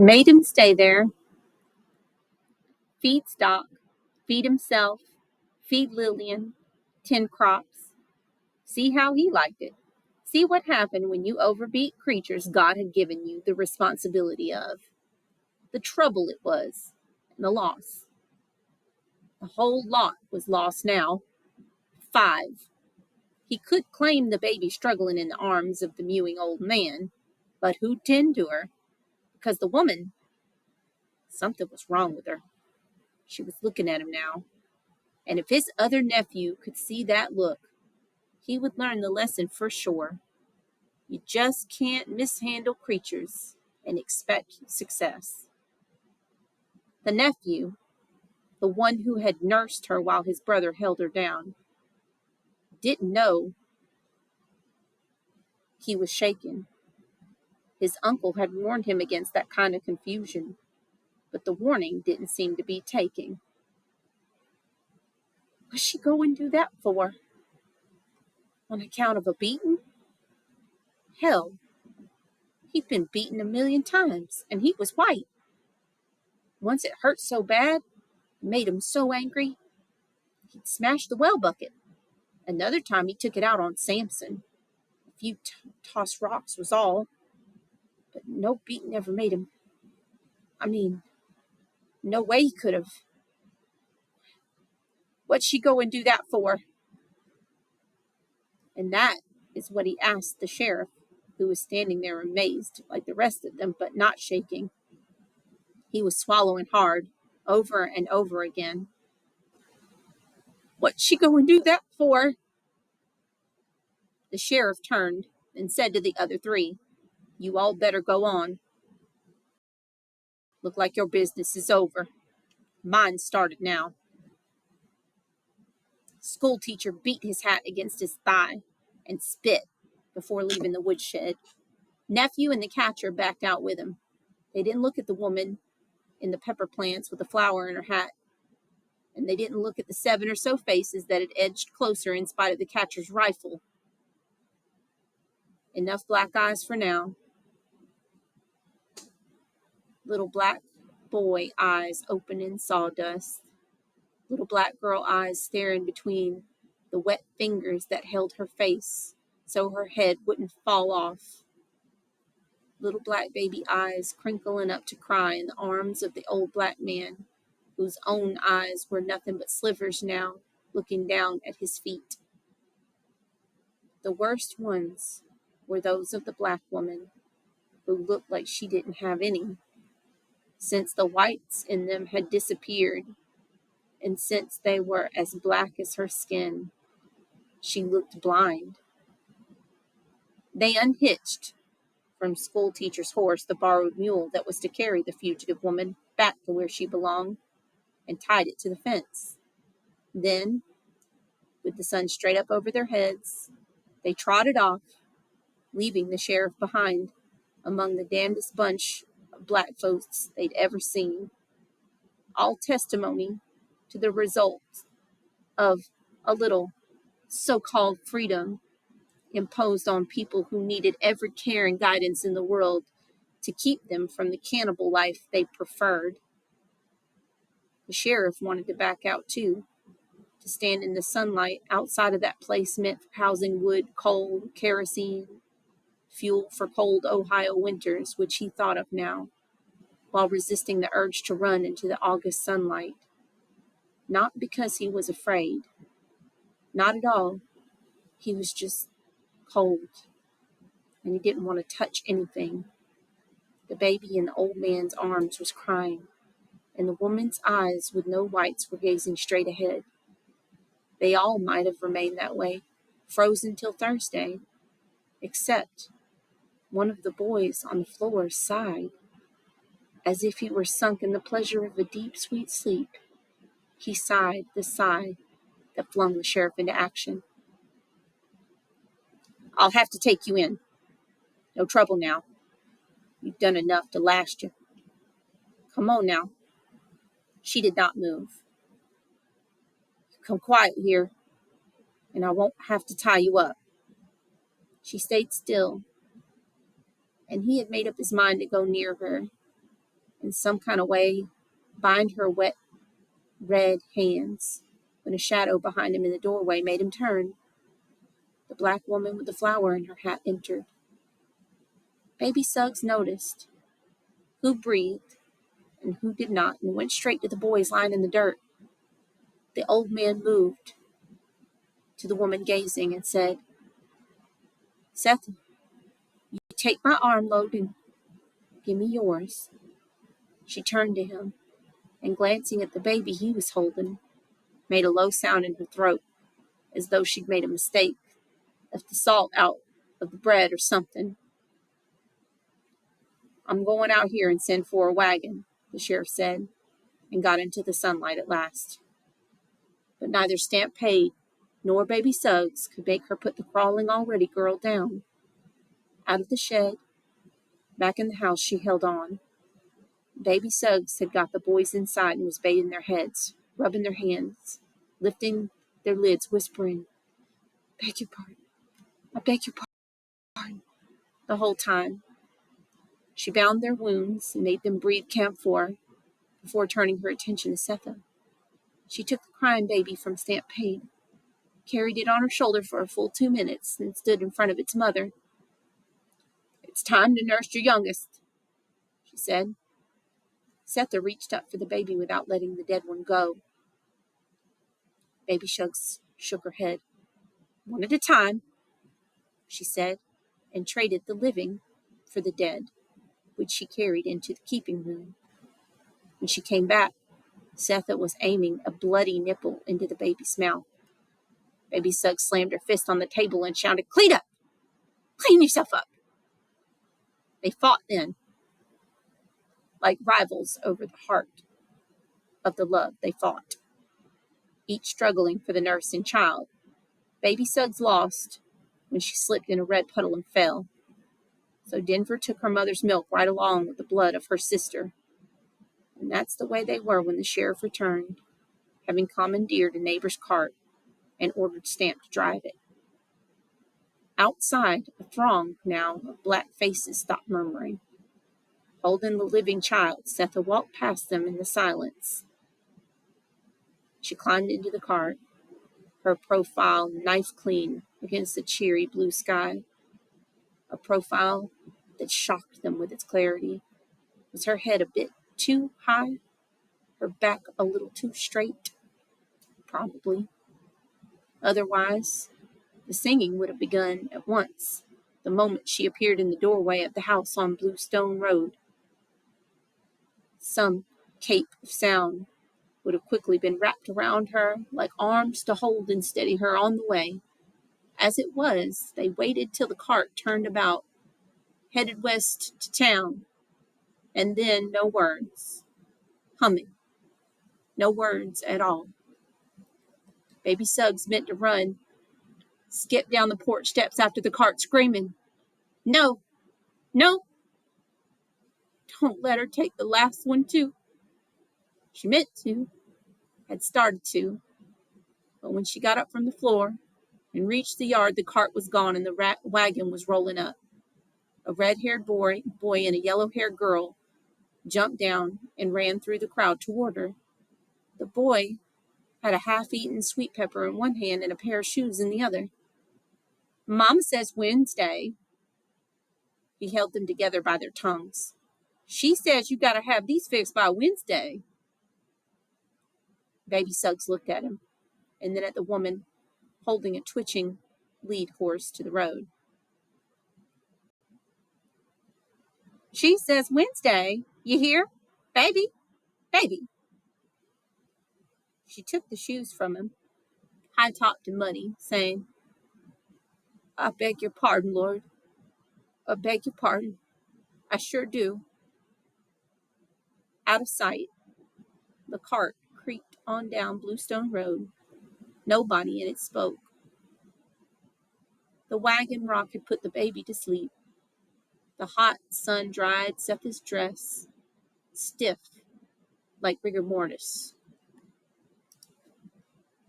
Made him stay there, feed stock, feed himself, feed Lillian, 10 crops. See how he liked it. See what happened when you overbeat creatures God had given you the responsibility of. The trouble it was, and the loss. The whole lot was lost now. 5. He could claim the baby struggling in the arms of the mewing old man, but who'd tend to her? Because the woman, something was wrong with her. She was looking at him now, and if his other nephew could see that look, he would learn the lesson for sure. You just can't mishandle creatures and expect success. The nephew, the one who had nursed her while his brother held her down, didn't know he was shaken. His uncle had warned him against that kind of confusion, but the warning didn't seem to be taking. What's she going to do that for? On account of a beating? Hell, he'd been beaten 1,000,000 times, and he was white. Once it hurt so bad, it made him so angry, he'd smashed the well bucket. Another time he took it out on Samson. A few tossed rocks was all, but no beating ever made him. No way he could have. What'd she go and do that for? And that is what he asked the sheriff, who was standing there amazed, like the rest of them, but not shaking. He was swallowing hard, over and over again. What'd she go and do that for? The sheriff turned and said to the other 3, You all better go on. Look like your business is over. Mine started now. Schoolteacher beat his hat against his thigh and spit before leaving the woodshed. Nephew and the catcher backed out with him. They didn't look at the woman in the pepper plants with the flower in her hat, and they didn't look at the 7 or so faces that had edged closer in spite of the catcher's rifle. Enough black eyes for now. Little black boy eyes open in sawdust. Little black girl eyes staring between the wet fingers that held her face so her head wouldn't fall off. Little black baby eyes crinkling up to cry in the arms of the old black man, whose own eyes were nothing but slivers now, looking down at his feet. The worst ones were those of the black woman, who looked like she didn't have any, since the whites in them had disappeared, and since they were as black as her skin, she looked blind. They unhitched from schoolteacher's horse the borrowed mule that was to carry the fugitive woman back to where she belonged, and tied it to the fence. Then, with the sun straight up over their heads, they trotted off, leaving the sheriff behind among the damnedest bunch of black folks they'd ever seen. All testimony to the result of a little so-called freedom imposed on people who needed every care and guidance in the world to keep them from the cannibal life they preferred. The sheriff wanted to back out too, to stand in the sunlight outside of that place meant for housing wood, coal, kerosene, fuel for cold Ohio winters, which he thought of now, while resisting the urge to run into the August sunlight. Not because he was afraid. Not at all. He was just cold, and he didn't want to touch anything. The baby in the old man's arms was crying, and the woman's eyes with no whites were gazing straight ahead. They all might have remained that way, frozen till Thursday, except one of the boys on the floor sighed, as if he were sunk in the pleasure of a deep, sweet sleep. He sighed the sigh that flung the sheriff into action. I'll have to take you in. No trouble now. You've done enough to last you. Come on now. She did not move. Come quiet here, and I won't have to tie you up. She stayed still, and he had made up his mind to go near her, in some kind of way, bind her wet, red hands, when a shadow behind him in the doorway made him turn. The black woman with the flower in her hat entered. Baby Suggs noticed who breathed and who did not, and went straight to the boys lying in the dirt. The old man moved to the woman gazing and said, "Seth, you take my armload and give me yours." She turned to him, and glancing at the baby he was holding, made a low sound in her throat, as though she'd made a mistake, left the salt out of the bread or something. "I'm going out here and send for a wagon," the sheriff said, and got into the sunlight at last. But neither Stampede nor Baby Suggs could make her put the crawling already girl down. Out of the shed, back in the house, she held on. Baby Suggs had got the boys inside and was bathing their heads, rubbing their hands, lifting their lids, whispering, "Beg your pardon, I beg your pardon," the whole time. She bound their wounds and made them breathe camphor before turning her attention to Setha. She took the crying baby from Stampede, carried it on her shoulder for a full 2 minutes, then stood in front of its mother. "It's time to nurse your youngest," she said. Setha reached up for the baby without letting the dead one go. Baby Suggs shook her head. "One at a time," she said, and traded the living for the dead, which she carried into the keeping room. When she came back, Setha was aiming a bloody nipple into the baby's mouth. Baby Suggs slammed her fist on the table and shouted, "Clean up! Clean yourself up!" They fought then, like rivals over the heart of the love they fought, each struggling for the nursing child. Baby Suggs lost when she slipped in a red puddle and fell. So Denver took her mother's milk right along with the blood of her sister. And that's the way they were when the sheriff returned, having commandeered a neighbor's cart and ordered Stamp to drive it. Outside, a throng now of black faces stopped murmuring. Holding the living child, Setha walked past them in the silence. She climbed into the cart, her profile knife clean against the cheery blue sky, a profile that shocked them with its clarity. Was her head a bit too high? Her back a little too straight? Probably. Otherwise, the singing would have begun at once, the moment she appeared in the doorway of the house on Bluestone Road. Some cape of sound would have quickly been wrapped around her, like arms to hold and steady her on the way. As it was, they waited till the cart turned about, headed west to town, and then no words. Humming. No words at all. Baby Suggs meant to run, skip down the porch steps after the cart, screaming, "No! No! Don't let her take the last one, too." She meant to, had started to, but when she got up from the floor and reached the yard, the cart was gone and the wagon was rolling up. A red-haired boy and a yellow-haired girl jumped down and ran through the crowd toward her. The boy had a half-eaten sweet pepper in one hand and a pair of shoes in the other. "Mama says Wednesday." He held them together by their tongues. "She says you gotta have these fixed by Wednesday." Baby Suggs looked at him, and then at the woman holding a twitching lead horse to the road. "She says Wednesday. You hear? Baby, baby." She took the shoes from him, high-topped and muddy, saying, "I beg your pardon, Lord. I beg your pardon. I sure do." Out of sight, the cart creaked on down Bluestone Road. Nobody in it spoke. The wagon rock had put the baby to sleep. The hot sun dried Setha's dress, stiff like rigor mortis.